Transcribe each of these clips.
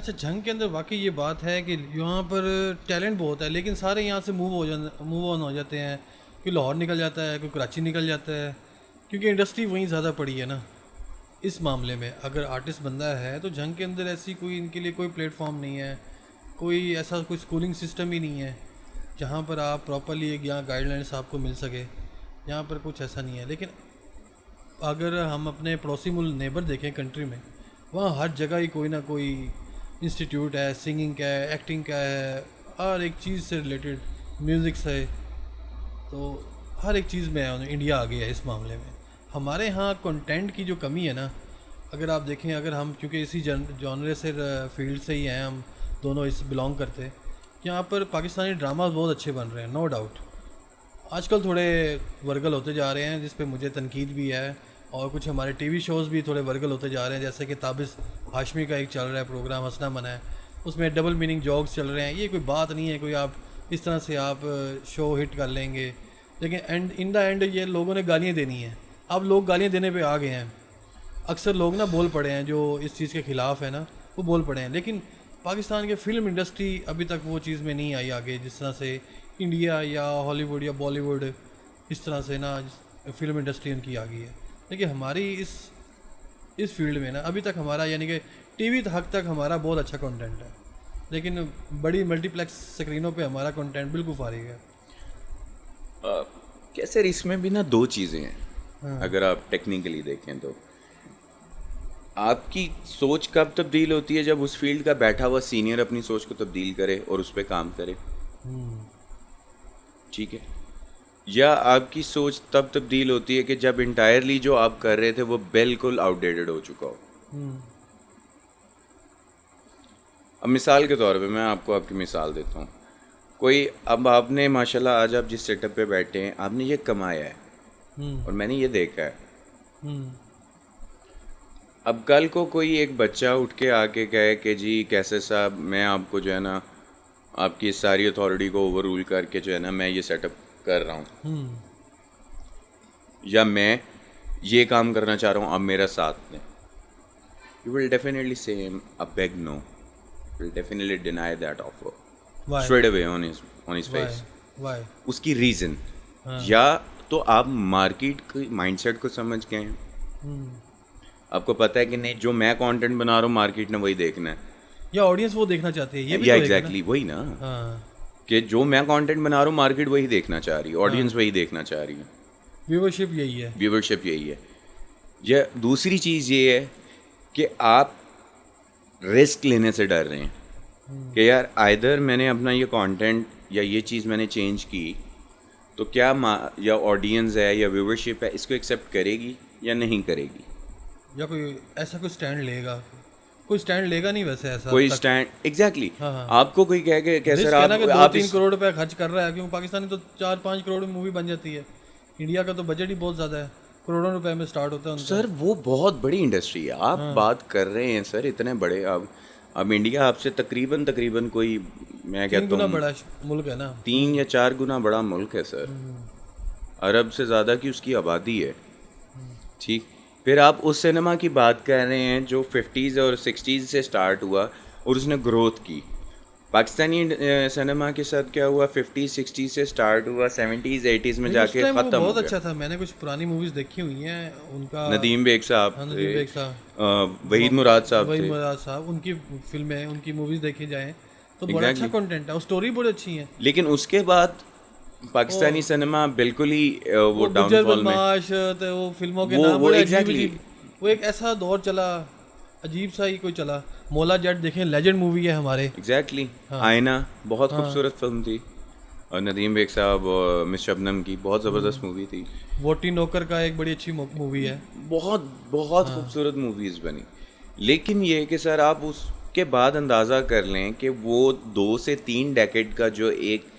अच्छा, जंग के अंदर वाकई ये बात है कि यहाँ पर टैलेंट बहुत है, लेकिन सारे यहाँ से मूव ऑन हो जाते हैं। कोई लाहौर निकल जाता है, कोई कराची निकल जाता है, क्योंकि इंडस्ट्री वहीं ज़्यादा पड़ी है ना। इस मामले में अगर आर्टिस्ट बंदा है तो जंग के अंदर ऐसी कोई इनके लिए कोई प्लेटफॉर्म नहीं है, कोई ऐसा कोई स्कूलिंग सिस्टम ही नहीं है जहाँ पर आप प्रॉपरली एक यहाँ गाइडलाइंस आपको मिल सके। यहाँ पर कुछ ऐसा नहीं है। लेकिन अगर हम अपने पड़ोसी मुल्क नेबर देखें कंट्री में, वहाँ हर जगह ही कोई ना कोई इंस्टीट्यूट है, सिंगिंग का है, एक्टिंग का है, हर एक चीज़ से रिलेटेड, म्यूज़िक से। तो हर एक चीज़ में इंडिया आगे है इस मामले में। हमारे यहाँ कंटेंट की जो कमी है ना, अगर आप देखें, अगर हम क्योंकि इसी जॉनरे से फील्ड से ही हैं, हम दोनों इस बिलोंग करते हैं, यहाँ पर पाकिस्तानी ड्रामास बहुत अच्छे बन रहे हैं, नो डाउट। आजकल थोड़े वर्गल होते जा रहे हैं, जिस पे मुझे तनकीद भी है, और कुछ हमारे टीवी शोज़ भी थोड़े वर्गल होते जा रहे हैं, जैसे कि ताबिस हाशमी का एक चल रहा है प्रोग्राम, हंसना मना है, उसमें डबल मीनिंग जोक्स चल रहे हैं। ये कोई बात नहीं है, कोई आप इस तरह से आप शो हिट कर लेंगे, लेकिन एंड इन द एंड ये लोगों ने गालियाँ देनी है। अब लोग गालियाँ देने पे आ गए हैं। अक्सर लोग ना बोल पड़े हैं जो इस चीज़ के ख़िलाफ़ है ना, वो बोल पड़े हैं। लेकिन पाकिस्तान के फिल्म इंडस्ट्री अभी तक वो चीज़ में नहीं आई आगे, जिस तरह से इंडिया या हॉलीवुड या बॉलीवुड, इस तरह से ना फिल्म इंडस्ट्री उनकी आ गई है। देखिए हमारी इस फील्ड में ना अभी तक हमारा यानी कि टीवी हद तक हमारा बहुत अच्छा कंटेंट है, लेकिन बड़ी मल्टीप्लेक्स स्क्रीनों पे हमारा कंटेंट बिल्कुल फारिग है। क्या सर, इसमें भी ना दो चीज़ें हैं। अगर आप टेक्निकली देखें तो आपकी सोच कब तब्दील होती है, जब उस फील्ड का बैठा हुआ सीनियर अपनी सोच को तब्दील करे और उस पर काम करे, ठीक है। या आपकी सोच तब तब्दील होती है कि जब इंटायरली जो आप कर रहे थे वो बिल्कुल आउटडेटेड हो चुका हो। अब मिसाल के तौर पे मैं आपको आपकी मिसाल देता हूँ। कोई, अब आपने माशाल्लाह आज आप जिस सेटअप पे बैठे हैं, आपने ये कमाया है और मैंने ये देखा है। अब कल को कोई एक बच्चा उठ के आके कहे कि जी कैसे साहब, मैं आपको जो है ना आपकी सारी अथॉरिटी को ओवर रूल करके जो है ना मैं ये सेटअप कर रहा हूँ, या मैं ये काम करना चाह रहा हूँ, आप मेरा साथ दें, you will definitely say a big no, will definitely deny that offer straight away on his face. उसकी रीज़न या तो आप मार्केट के माइंडसेट को समझ गए हैं, आपको पता है कि नहीं जो मैं कंटेंट बना रहा हूँ मार्केट ने वही देखना है, या ऑडियंस वो देखना चाहती है, ये भी या तो एग्जैक्टली वही ना, कि जो मैं कंटेंट बना रहा हूँ मार्केट वही देखना चाह रही है, ऑडियंस वही देखना चाह रही है, व्यूवरशिप यही है, व्यूवरशिप यही है। या दूसरी चीज़ ये है कि आप रिस्क लेने से डर रहे हैं कि यार आइदर मैंने अपना ये कंटेंट या ये चीज़ मैंने चेंज की तो क्या या ऑडियंस है या व्यूवरशिप है इसको एक्सेप्ट करेगी या नहीं करेगी, या कोई ऐसा कोई स्टैंड लेगा, कोई स्टैंड लेगा नहीं वैसे ऐसा कोई स्टैंड एग्जैक्टली। आपको कोई कह के कैसे आप 2-3 करोड़ रुपए खर्च कर रहा है, क्योंकि पाकिस्तानी तो 4-5 करोड़ में मूवी बन जाती है, इंडिया का तो बजट ही बहुत ज़्यादा है, करोड़ों रुपए में स्टार्ट होता है सर। वो बहुत बड़ी इंडस्ट्री है, आप बात कर रहे हैं सर इतने बड़े। अब इंडिया आपसे तकरीबन कोई, मैं कहता हूँ बड़ा मुल्क है ना, 3 या 4 गुना बड़ा मुल्क है सर, अरब से ज़्यादा की उसकी आबादी है, ठीक। फिर आप उस सिनेमा की बात कर रहे हैं जो 50s और 60s से स्टार्ट हुआ और उसने ग्रोथ की। पाकिस्तानी सिनेमा के साथ क्या हुआ, 50s 60s से स्टार्ट हुआ, 70s 80s में जाके ख़त्म हो गया। बहुत अच्छा था, मैंने कुछ पुरानी मूवीज़ देखी हुई हैं उनका, नदीम बेग साहब, वहीद मुराद साहब, उनकी फिल्में, उनकी मूवीज़ देखी जाएँ तो बड़ा अच्छा कंटेंट है, स्टोरी बहुत अच्छी है। लेकिन उसके बाद पाकिस्तानी सिनेमा बिल्कुल ही वो डाउनफॉल में, तो वो फिल्मों के नाम बड़े अजीब, वो एक ऐसा दौर चला, अजीब सा ही कोई चला। मौला जट देखें, लेजेंड मूवी है हमारे, एग्जैक्टली। आईना बहुत खूबसूरत फिल्म थी, और नदीम बेग साहब और मिस शबनम की बहुत ज़बरदस्त मूवी थी। वोटी नौकर का एक बड़ी अच्छी मूवी है, बहुत खूबसूरत मूवीज़ बनी। लेकिन ये है कि सर आप उसके बाद अंदाज़ा कर लें कि वो 2 से 3 डेकेड का जो एक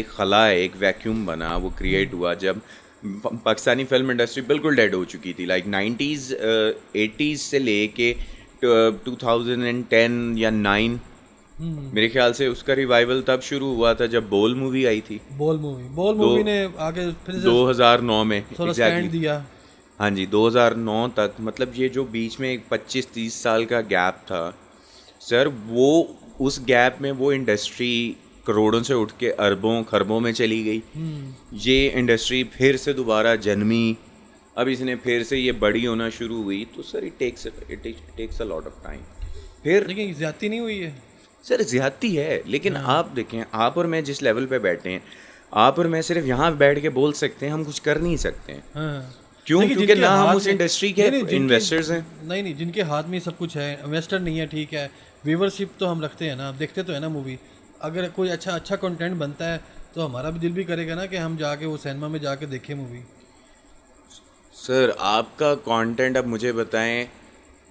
खला है, एक वैक्यूम बना, वो क्रिएट हुआ जब पाकिस्तानी फिल्म इंडस्ट्री बिल्कुल डेड हो चुकी थी। लाइक 90s 80s से लेके 2010 या 9 मेरे ख्याल से उसका रिवाइवल तब शुरू हुआ था जब बोल मूवी आई थी। बोल मूवी ने आगे फिर 2009 में एग्जैक्टली दिया। हाँ जी, 2009 तक, मतलब ये जो बीच में एक 25-30 साल का गैप था, सर वो उस गैप में वो इंडस्ट्री करोड़ों से उठ के अरबों खरबों में चली गई। ये इंडस्ट्री फिर से दोबारा जन्मी, अब इसने फिर से ये बड़ी होना शुरू हुई, तो sir it takes a lot of time. फिर लेकिन ज्यादती नहीं हुई है सर, ज्यादती है, लेकिन आप देखें, आप और मैं जिस लेवल पे बैठे हैं, आप और मैं सिर्फ यहाँ बैठ के बोल सकते हैं, हम कुछ कर नहीं सकते हैं। क्यों? लेकिन क्योंकि जिनके ना हम हाथ उस में- इंडस्ट्री के इन्वेस्टर्स हैं। नहीं, जिनके हाथ में सब कुछ है, इन्वेस्टर नहीं है, ठीक है, व्यूवरशिप तो हम रखते हैं ना, आप देखते तो है ना मूवी। अगर कोई अच्छा कंटेंट बनता है तो हमारा भी दिल भी करेगा ना कि हम जाके वो सिनेमा में जाके देखें मूवी। सर आपका कंटेंट, अब मुझे बताएं,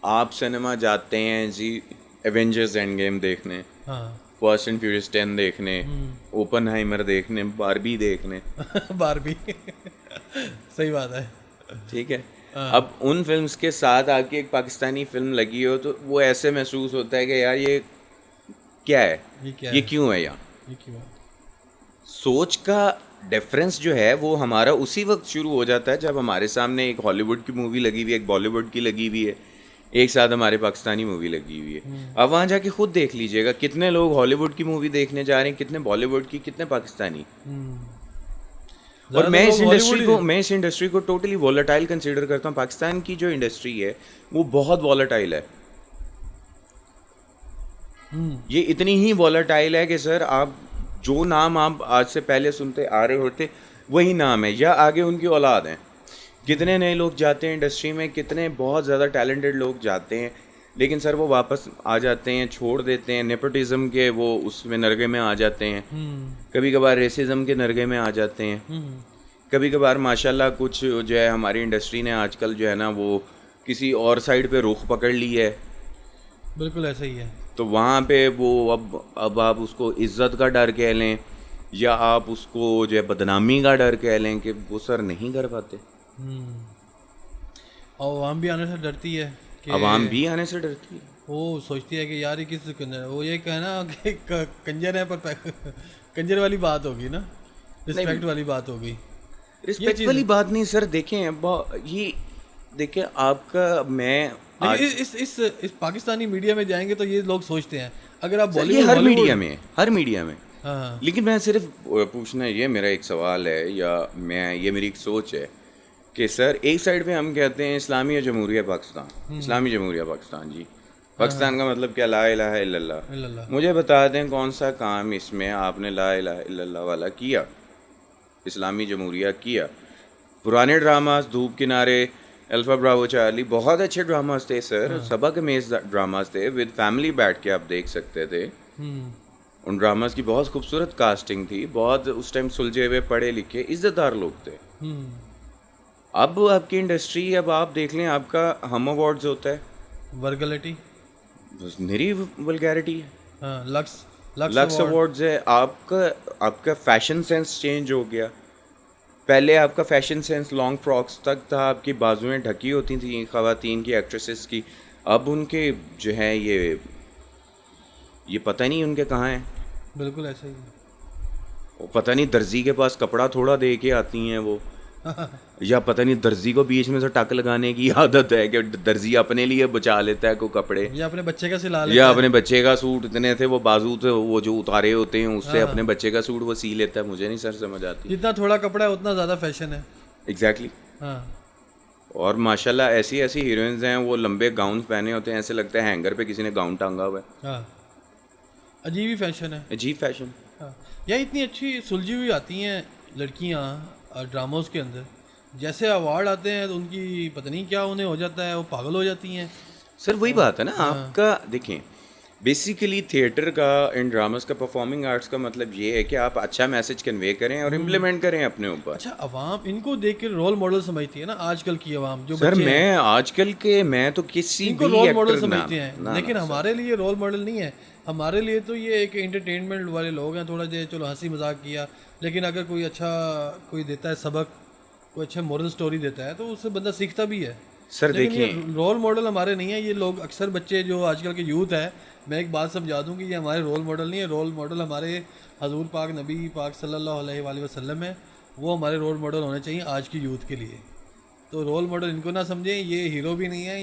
आप सिनेमा जाते हैं जी एवेंजर्स एंड गेम देखने, हाँ फास्ट एंड फ्यूरियस 10 देखने, ओपनहाइमर देखने, बारबी देखने, बारबी सही बात है। ठीक है। अब उन फिल्म्स के साथ आपकी एक पाकिस्तानी फिल्म लगी हो तो वो ऐसे महसूस होता है कि यार ये क्या है, ये क्या ये है? क्यों है यहाँ। ये क्यों है? सोच का डिफरेंस जो है वो हमारा उसी वक्त शुरू हो जाता है जब हमारे सामने एक हॉलीवुड की मूवी लगी हुई है, एक बॉलीवुड की लगी हुई है, एक साथ हमारे पाकिस्तानी मूवी लगी हुई है। अब वहाँ जाके खुद देख लीजिएगा कितने लोग हॉलीवुड की मूवी देखने जा रहे हैं, कितने बॉलीवुड की, कितने पाकिस्तानी। और मैं इस इंडस्ट्री को टोटली वॉलेटाइल कंसीडर करता हूँ। पाकिस्तान की जो इंडस्ट्री है वो बहुत वॉलेटाइल है। ये इतनी ही वॉलेटाइल है कि सर आप जो नाम आप आज से पहले सुनते आ रहे होते वही नाम है, या आगे उनकी औलाद हैं। कितने नए लोग जाते हैं इंडस्ट्री में, कितने बहुत ज़्यादा टैलेंटेड लोग जाते हैं, लेकिन सर वो वापस आ जाते हैं, छोड़ देते हैं, नेपोटिज्म के वो उसमें नरगे में आ जाते हैं, कभी कभार रेसिज्म के नरगे में आ जाते हैं, कभी कभार माशाल्लाह कुछ जो है हमारी इंडस्ट्री ने आजकल जो है ना वो किसी और साइड पे रुख पकड़ ली है। बिल्कुल ऐसा ही है। तो वहाँ पे वो अब आप उसको इज्जत का डर कह लें या आप उसको जो है बदनामी का डर कह लें कि वो सर नहीं कर पाते। और आवाम भी आने से डरती है कि आवाम भी आने से डरती है। वो सोचती है कि यार ये किस कंजर, वो ये कहना कि कंजर है पर कंजर वाली बात होगी ना, रिस्पेक्ट वाली बात होगी। रिस्पेक्ट वाली बात नहीं सर। देखें ये देखें आपका मैं लेकिन इस पाकिस्तानी मीडिया में जाएंगे तो ये लोग सोचते हैं, अगर आप ये बॉलीवुड हर मीडिया में हाँ लेकिन मैं सिर्फ पूछना, ये मेरा एक सवाल है या ये मेरी एक सोच है कि सर एक साइड पे हम कहते हैं इस्लामी जमहूरिया पाकिस्तान, इस्लामी जमहूरिया पाकिस्तान जी, पाकिस्तान का मतलब क्या, ला इलाहा इल्लल्लाह। इल्लल्लाह। मुझे बता दें कौन सा काम इसमें आपने ला इलाहा इल्लल्लाह वाला किया, इस्लामी जमहूरिया किया। पुराने ड्रामास, धूप किनारे, अल्फा ब्रावो चार्ली, बहुत अच्छे ड्रामास थे सर, सबक अमेज ड्रामास थे, विद फैमिली बैठ के आप देख सकते थे। उन ड्रामास की बहुत खूबसूरत कास्टिंग थी, बहुत उस टाइम सुलझे हुए पढ़े लिखे इज्जतदार लोग थे। अब आपकी इंडस्ट्री, अब आप देख लें, आपका हम अवार्ड्स होता है, वर्गलिटी, बस मेरी वल्गैरिटी है। हाँ, लक्स लक्स अवार्ड्स है। आपका फैशन सेंस चेंज हो गया। पहले आपका फैशन सेंस लॉन्ग फ्रॉक्स तक था, आपकी बाजुएं ढकी होती थी ख़वातीन की, एक्ट्रेसेस की। अब उनके जो है ये पता नहीं उनके कहाँ हैं। बिल्कुल ऐसा ही है। वो पता नहीं दर्जी के पास कपड़ा थोड़ा दे के आती हैं वो या पता नहीं दर्जी को बीच में से टक लगाने की आदत है कि दर्जी अपने लिए बचा लेता है कोई कपड़े, या अपने बच्चे का सिला लेता या है। अपने बच्चे का सूट, इतने थे वो बाजू थे वो जो उतारे होते हैं उससे अपने बच्चे का सूट वो सी लेता है। मुझे नहीं सर समझ आती। जितना थोड़ा कपड़ा है उतना ज़्यादा फैशन है। एग्जैक्टली। हाँ और माशाल्लाह ऐसी ऐसी हीरोइंस हैं, वो लंबे गाउन पहने होते हैं, ऐसे लगता है हैंगर पे किसी ने गाउन टांगा हुआ है। हाँ, अजीब ही फैशन है। अजीब फैशन। हाँ, या इतनी अच्छी सुलझी हुई आती हैं लड़कियाँ ड्रामोज के अंदर, जैसे अवार्ड आते हैं तो उनकी पता नहीं क्या उन्हें हो जाता है, वो पागल हो जाती हैं। सर वही बात है ना आपका। देखें बेसिकली थिएटर का, इन ड्रामास का, परफॉर्मिंग आर्ट्स का मतलब ये है कि आप अच्छा मैसेज कन्वे करें और इम्प्लीमेंट करें अपने ऊपर। अच्छा, अवाम इनको देख के रोल मॉडल समझती है ना आजकल की अवाम, जो सर बच्चे हैं, मैं आजकल के मैं तो किसी इनको भी रोल मॉडल एक्टर समझते हैं, लेकिन हमारे लिए रोल मॉडल नहीं है। हमारे लिए तो ये एक एंटरटेनमेंट वाले लोग हैं, थोड़ा देर चलो हंसी मजाक किया, लेकिन अगर कोई अच्छा कोई देता है सबक, कोई अच्छा मॉरल स्टोरी देता है तो उससे बंदा सीखता भी है। सर लेकिन देखिए ये रोल मॉडल हमारे नहीं है। ये लोग अक्सर बच्चे जो आजकल के यूथ है, मैं एक बात समझा दूं कि ये हमारे रोल मॉडल नहीं है। रोल मॉडल हमारे हजूर पाक नबी पाक सल्लल्लाहु अलैहि वसल्लम है, वो हमारे रोल मॉडल होने चाहिए आज की यूथ के लिए। तो रोल मॉडल इनको ना समझें, ये हीरो भी नहीं है,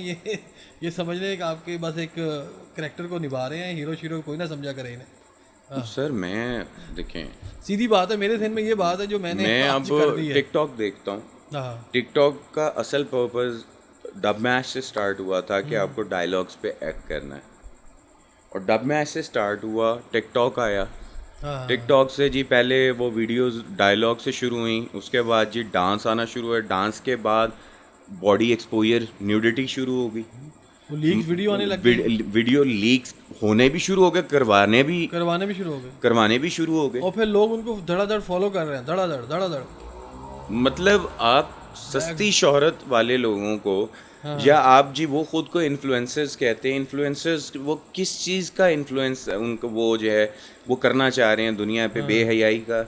ये समझ लें कि आपके बस एक करेक्टर को निभा रहे हैं, हीरो शीरो कोई ना समझा करे इन्हें। सर मैं देखें, सीधी बात है, मेरे ध्यान में ये बात है जो मैंने मैं आज अब कर दी है। टिकटॉक देखता हूँ। हाँ टिकटॉक का असल पर्पस डब मैच से स्टार्ट हुआ था कि आपको डायलॉग्स पे एक्ट करना है, और डब मैच से स्टार्ट हुआ, टिकटॉक आया। हाँ टिकटॉक से जी पहले वो वीडियोस डायलॉग से शुरू हुई, उसके बाद जी डांस आना शुरू हुआ, डांस के बाद बॉडी एक्सपोजर न्यूडिटी शुरू हो गई, वो लीक वीडियो आने लग गई, वीडियो लीक्स होने भी शुरू हो गए, करवाने भी शुरू हो गए, करवाने भी शुरू हो गए। और फिर लोग उनको धड़ाधड़ फॉलो कर रहे हैं, धड़ाधड़ धड़ाधड़। मतलब आप सस्ती शोहरत वाले लोगों को, या आप जी वो खुद को इन्फ्लुएंसर्स कहते हैं, इन्फ्लुएंसर्स वो किस चीज़ का इन्फ्लुएंस उनको वो जो है वो करना चाह रहे हैं दुनिया पे, बेहयाई का,